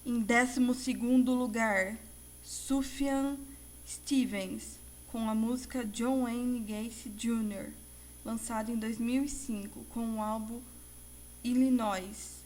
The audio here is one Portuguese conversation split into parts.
Em 12º lugar, Sufjan Stevens, com a música John Wayne Gacy Jr., lançado em 2005, com o álbum Illinois.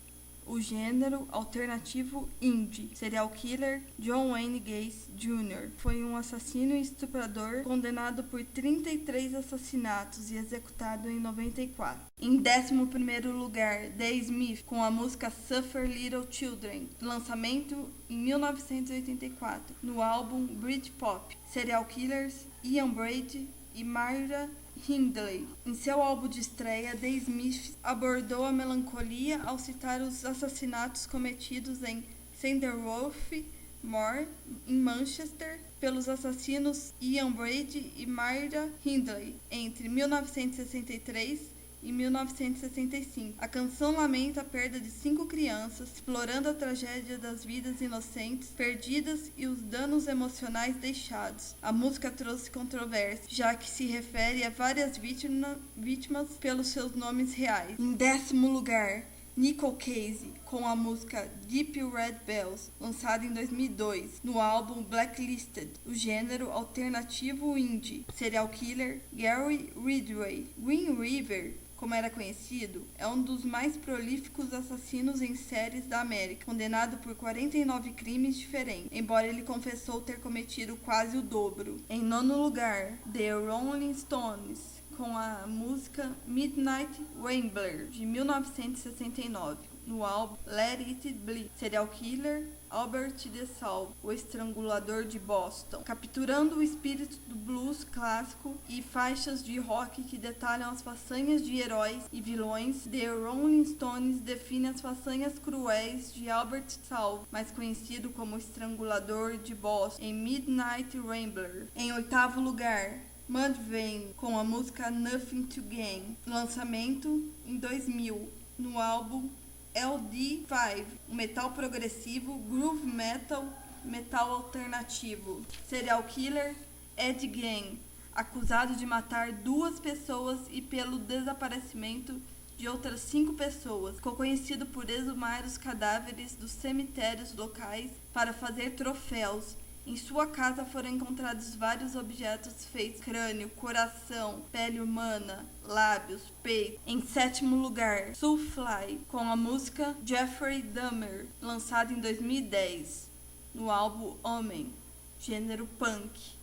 O gênero alternativo indie. Serial killer John Wayne Gacy Jr. foi um assassino e estuprador condenado por 33 assassinatos e executado em 94. Em 11º lugar, The Smiths, com a música Suffer Little Children, lançamento em 1984, no álbum Britpop. Serial killers Ian Brady e Myra Hindley. Em seu álbum de estreia, The Smiths abordou a melancolia ao citar os assassinatos cometidos em Sanderworth Moor, em Manchester, pelos assassinos Ian Brady e Myra Hindley, entre 1963 e 1965. A canção lamenta a perda de 5 crianças, explorando a tragédia das vidas inocentes perdidas e os danos emocionais deixados. A música trouxe controvérsia, já que se refere a várias vítimas pelos seus nomes reais. Em 10º lugar, Nicole Case, com a música Deep Red Bells, lançada em 2002, no álbum Blacklisted, o gênero alternativo indie. Serial killer Gary Ridgway. Green River, como era conhecido, é um dos mais prolíficos assassinos em séries da América, condenado por 49 crimes diferentes, embora ele confessou ter cometido quase o dobro. Em 9º lugar, The Rolling Stones, com a música Midnight Rambler, de 1969, no álbum Let It Bleed. Serial killer Albert DeSalle, o estrangulador de Boston, capturando o espírito do blues clássico e faixas de rock que detalham as façanhas de heróis e vilões. The Rolling Stones define as façanhas cruéis de Albert DeSalle, mais conhecido como estrangulador de Boston, em Midnight Rambler. Em 8º lugar, Mudvayne, com a música Nothing to Gain, lançamento em 2000, no álbum LD5, um metal progressivo, groove metal, metal alternativo. Serial killer Ed Gein, acusado de matar 2 pessoas e pelo desaparecimento de outras 5 pessoas, ficou conhecido por exumar os cadáveres dos cemitérios locais para fazer troféus. Em sua casa foram encontrados vários objetos feitos: crânio, coração, pele humana, lábios, peito. Em 7º lugar, Soulfly, com a música Jeffrey Dahmer, lançado em 2010, no álbum Homem, gênero punk.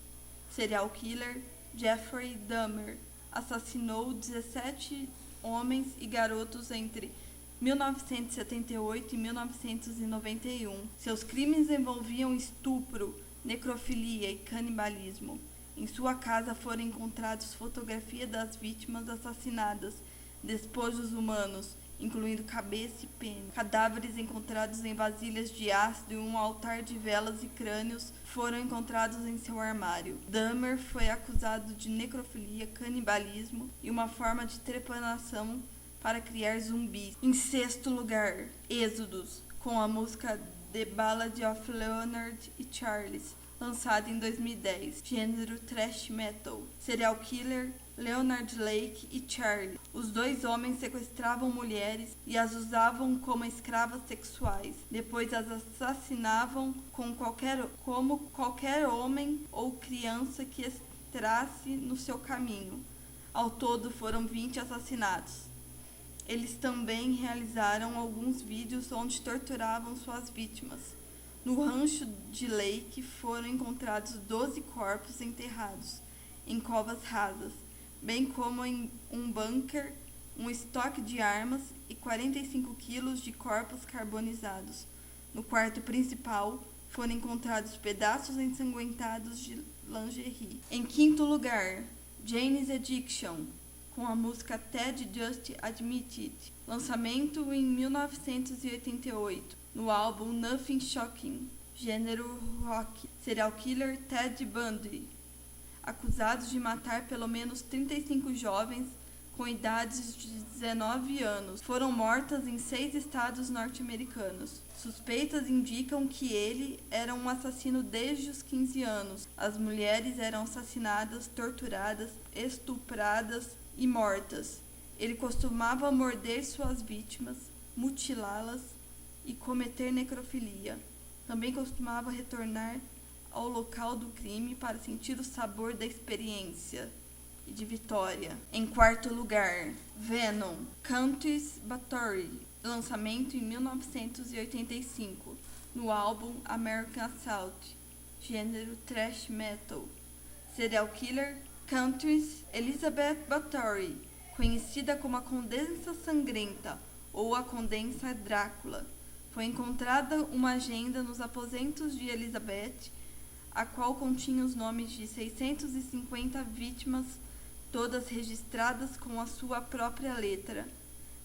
Serial killer Jeffrey Dahmer assassinou 17 homens e garotos entre 1978 e 1991. Seus crimes envolviam estupro, necrofilia e canibalismo. Em sua casa foram encontradas fotografias das vítimas assassinadas, despojos humanos, incluindo cabeça e pênis. Cadáveres encontrados em vasilhas de ácido e um altar de velas e crânios foram encontrados em seu armário. Dahmer foi acusado de necrofilia, canibalismo e uma forma de trepanação para criar zumbis. Em 6º lugar, Êxodos, com a música The Ballad of Leonard e Charles, lançado em 2010, gênero thrash metal. Serial killer Leonard Lake e Charlie. Os 2 homens sequestravam mulheres e as usavam como escravas sexuais. Depois as assassinavam como qualquer homem ou criança que entrasse no seu caminho. Ao todo foram 20 assassinatos. Eles também realizaram alguns vídeos onde torturavam suas vítimas. No rancho de Lake foram encontrados 12 corpos enterrados em covas rasas, bem como em um bunker, um estoque de armas e 45 quilos de corpos carbonizados. No quarto principal foram encontrados pedaços ensanguentados de lingerie. Em 5º lugar, Jane's Addiction, com a música Ted Just Admit It, lançamento em 1988, no álbum Nothing Shocking, gênero rock. Serial killer Ted Bundy, acusados de matar pelo menos 35 jovens com idades de 19 anos, foram mortas em 6 estados norte-americanos. Suspeitas indicam que ele era um assassino desde os 15 anos. As mulheres eram assassinadas, torturadas, estupradas e mortas. Ele costumava morder suas vítimas, mutilá-las e cometer necrofilia. também costumava retornar ao local do crime para sentir o sabor da experiência e de vitória. Em quarto lugar, Venom, Countess Bathory, lançamento em 1985, no álbum American Assault, gênero thrash metal. Serial killer Countess Elizabeth Bathory, conhecida como a Condessa Sangrenta ou a Condessa Drácula. Foi encontrada uma agenda nos aposentos de Elizabeth, a qual continha os nomes de 650 vítimas, todas registradas com a sua própria letra.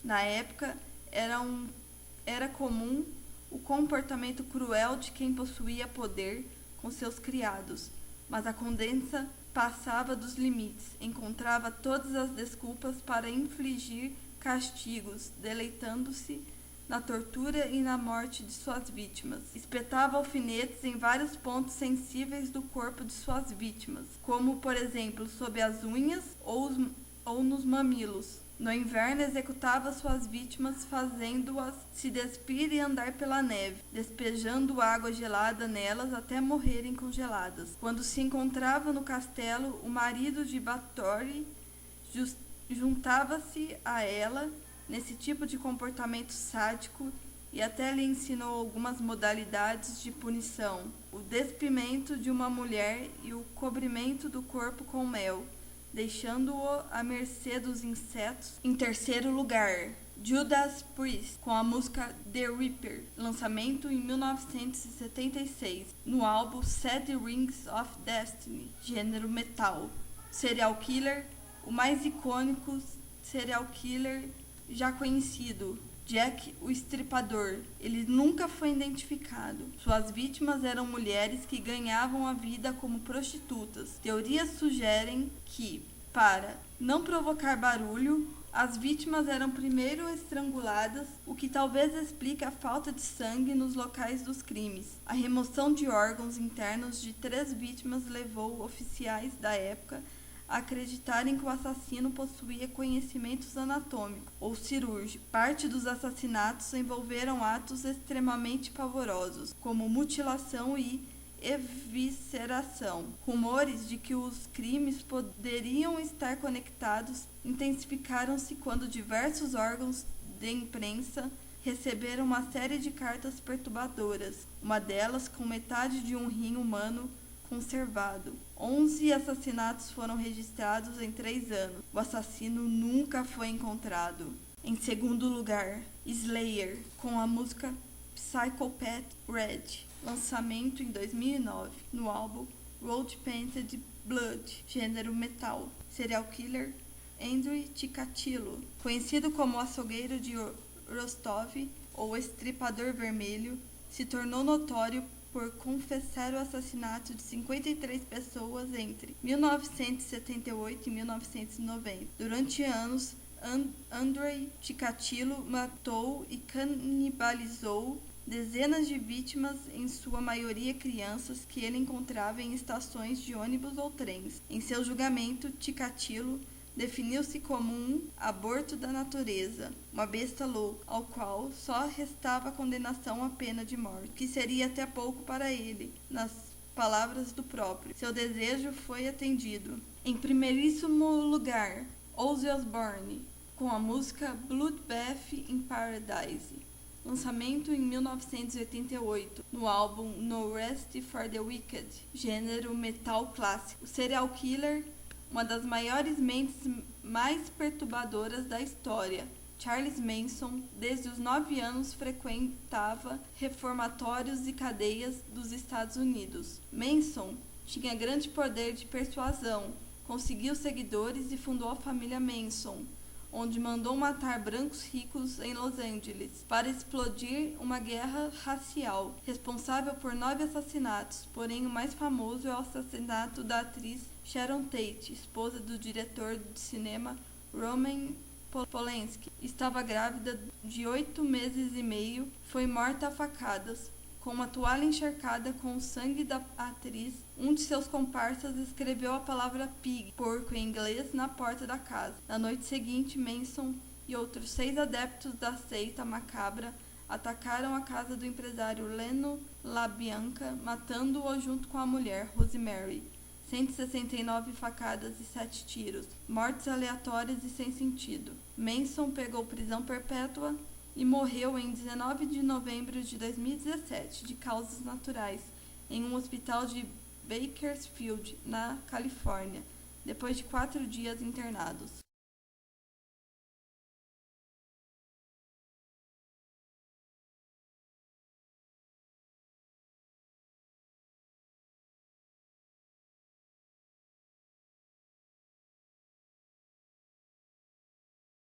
Na época, era comum o comportamento cruel de quem possuía poder com seus criados, mas a Condessa passava dos limites, encontrava todas as desculpas para infligir castigos, deleitando-se na tortura e na morte de suas vítimas. Espetava alfinetes em vários pontos sensíveis do corpo de suas vítimas, como, por exemplo, sob as unhas ou nos mamilos. No inverno, executava suas vítimas fazendo-as se despir e andar pela neve, despejando água gelada nelas até morrerem congeladas. Quando se encontrava no castelo, o marido de Bathory juntava-se a ela nesse tipo de comportamento sádico e até lhe ensinou algumas modalidades de punição: o despimento de uma mulher e o cobrimento do corpo com mel, deixando-o à mercê dos insetos. Em terceiro lugar, Judas Priest, com a música The Reaper, lançamento em 1976, no álbum Set Rings of Destiny, gênero metal. Serial killer, o mais icônico serial killer já conhecido, Jack o Estripador. Ele nunca foi identificado. Suas vítimas eram mulheres que ganhavam a vida como prostitutas. Teorias sugerem que, para não provocar barulho, as vítimas eram primeiro estranguladas, o que talvez explique a falta de sangue nos locais dos crimes. A remoção de órgãos internos de 3 vítimas levou oficiais da época a acreditarem que o assassino possuía conhecimentos anatômicos ou cirúrgicos. Parte dos assassinatos envolveram atos extremamente pavorosos, como mutilação e evisceração. Rumores de que os crimes poderiam estar conectados intensificaram-se quando diversos órgãos de imprensa receberam uma série de cartas perturbadoras, uma delas com metade de um rim humano conservado. 11 assassinatos foram registrados em 3 anos. O assassino nunca foi encontrado. Em segundo lugar, Slayer, com a música Psychopath Red, lançamento em 2009, no álbum Road Painted Blood, gênero metal. Serial killer Andrew Chikatilo, conhecido como o açougueiro de Rostov ou Estripador Vermelho, se tornou notório por confessar o assassinato de 53 pessoas entre 1978 e 1990. Durante anos, Andrei Chikatilo matou e canibalizou dezenas de vítimas, em sua maioria crianças, que ele encontrava em estações de ônibus ou trens. Em seu julgamento, Chikatilo definiu-se como um aborto da natureza, uma besta louca, ao qual só restava a condenação à pena de morte, que seria até pouco para ele, nas palavras do próprio. Seu desejo foi atendido. Em primeiríssimo lugar, Ozzy Osbourne, com a música Bloodbath in Paradise, lançamento em 1988, no álbum No Rest for the Wicked, gênero metal clássico. O serial killer, uma das maiores mentes mais perturbadoras da história, Charles Manson, desde os 9 anos frequentava reformatórios e cadeias dos Estados Unidos. Manson tinha grande poder de persuasão, conseguiu seguidores e fundou a família Manson, onde mandou matar brancos ricos em Los Angeles para explodir uma guerra racial, responsável por 9 assassinatos, porém o mais famoso é o assassinato da atriz Sharon Tate, esposa do diretor de cinema Roman Polanski. Estava grávida de 8 meses e meio, foi morta a facadas, com uma toalha encharcada com o sangue da atriz. Um de seus comparsas escreveu a palavra pig, porco em inglês, na porta da casa. Na noite seguinte, Manson e outros 6 adeptos da seita macabra atacaram a casa do empresário Leno LaBianca, matando-o junto com a mulher, Rosemary. 169 facadas e 7 tiros. Mortes aleatórias e sem sentido. Manson pegou prisão perpétua e morreu em 19 de novembro de 2017, de causas naturais, em um hospital de Bakersfield, na Califórnia, depois de 4 dias internados.